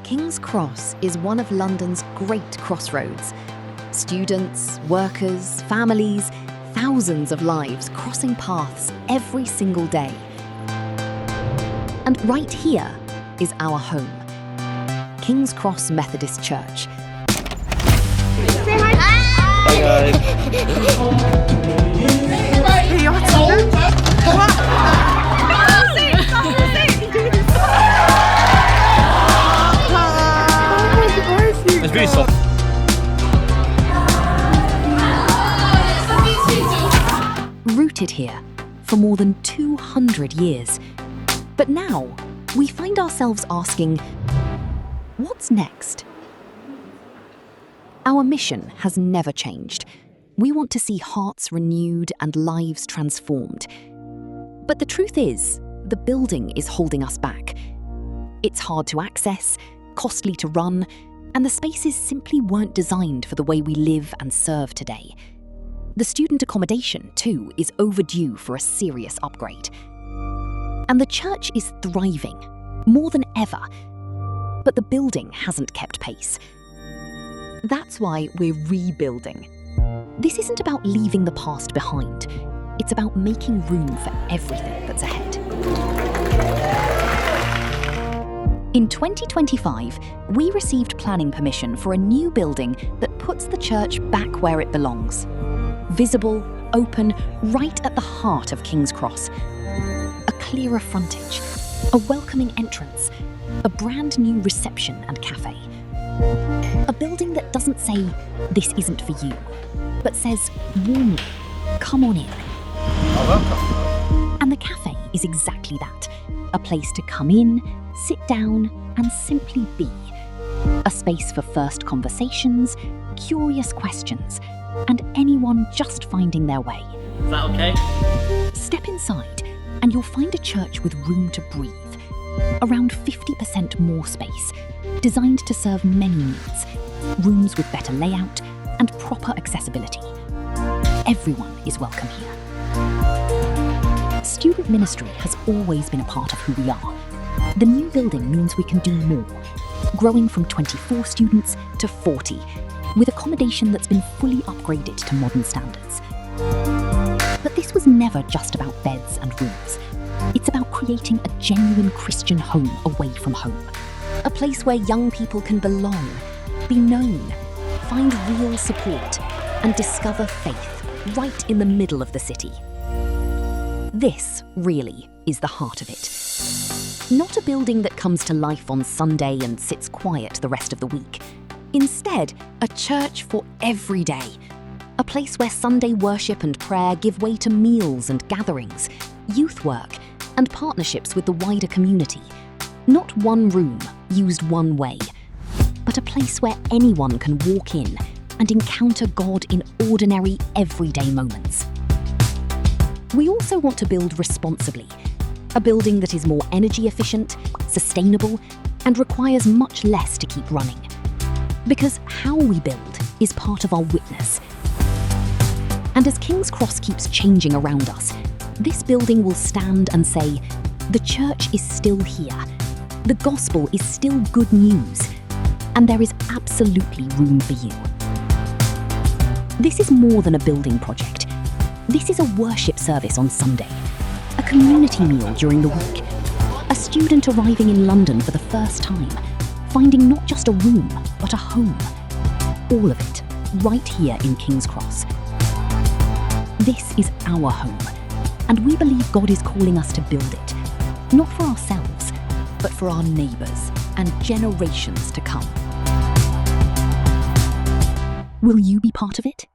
King's Cross is one of London's great crossroads. Students, workers, families, thousands of lives crossing paths every single day. And right here is our home, King's Cross Methodist Church. Say hi. Hi guys. Hey, you want to come on. It's really soft. Rooted here for more than 200 years. But now, we find ourselves asking, what's next? Our mission has never changed. We want to see hearts renewed and lives transformed. But the truth is, the building is holding us back. It's hard to access, costly to run, and the spaces simply weren't designed for the way we live and serve today. The student accommodation, too, is overdue for a serious upgrade. And the church is thriving, more than ever. But the building hasn't kept pace. That's why we're rebuilding. This isn't about leaving the past behind. It's about making room for everything that's ahead. In 2025, we received planning permission for a new building that puts the church back where it belongs. Visible, open, right at the heart of King's Cross. A clearer frontage, a welcoming entrance, a brand new reception and cafe. A building that doesn't say, "This isn't for you," but says warmly, "Come on in." And the cafe is exactly that. A place to come in, sit down, and simply be. A space for first conversations, curious questions, and anyone just finding their way. Is that okay? Step inside, and you'll find a church with room to breathe. Around 50% more space, designed to serve many needs. Rooms with better layout and proper accessibility. Everyone is welcome here. Student ministry has always been a part of who we are. The new building means we can do more, growing from 24 students to 40, with accommodation that's been fully upgraded to modern standards. But this was never just about beds and rooms. It's about creating a genuine Christian home away from home. A place where young people can belong, be known, find real support, and discover faith right in the middle of the city. This, really, is the heart of it. Not a building that comes to life on Sunday and sits quiet the rest of the week. Instead, a church for every day. A place where Sunday worship and prayer give way to meals and gatherings, youth work, and partnerships with the wider community. Not one room, used one way, but a place where anyone can walk in and encounter God in ordinary, everyday moments. We also want to build responsibly. A building that is more energy efficient, sustainable, and requires much less to keep running. Because how we build is part of our witness. And as King's Cross keeps changing around us, this building will stand and say, the church is still here. The gospel is still good news. And there is absolutely room for you. This is more than a building project. This is a worship service on Sunday, a community meal during the week, a student arriving in London for the first time, finding not just a room, but a home. All of it, right here in King's Cross. This is our home, and we believe God is calling us to build it, not for ourselves, but for our neighbours and generations to come. Will you be part of it?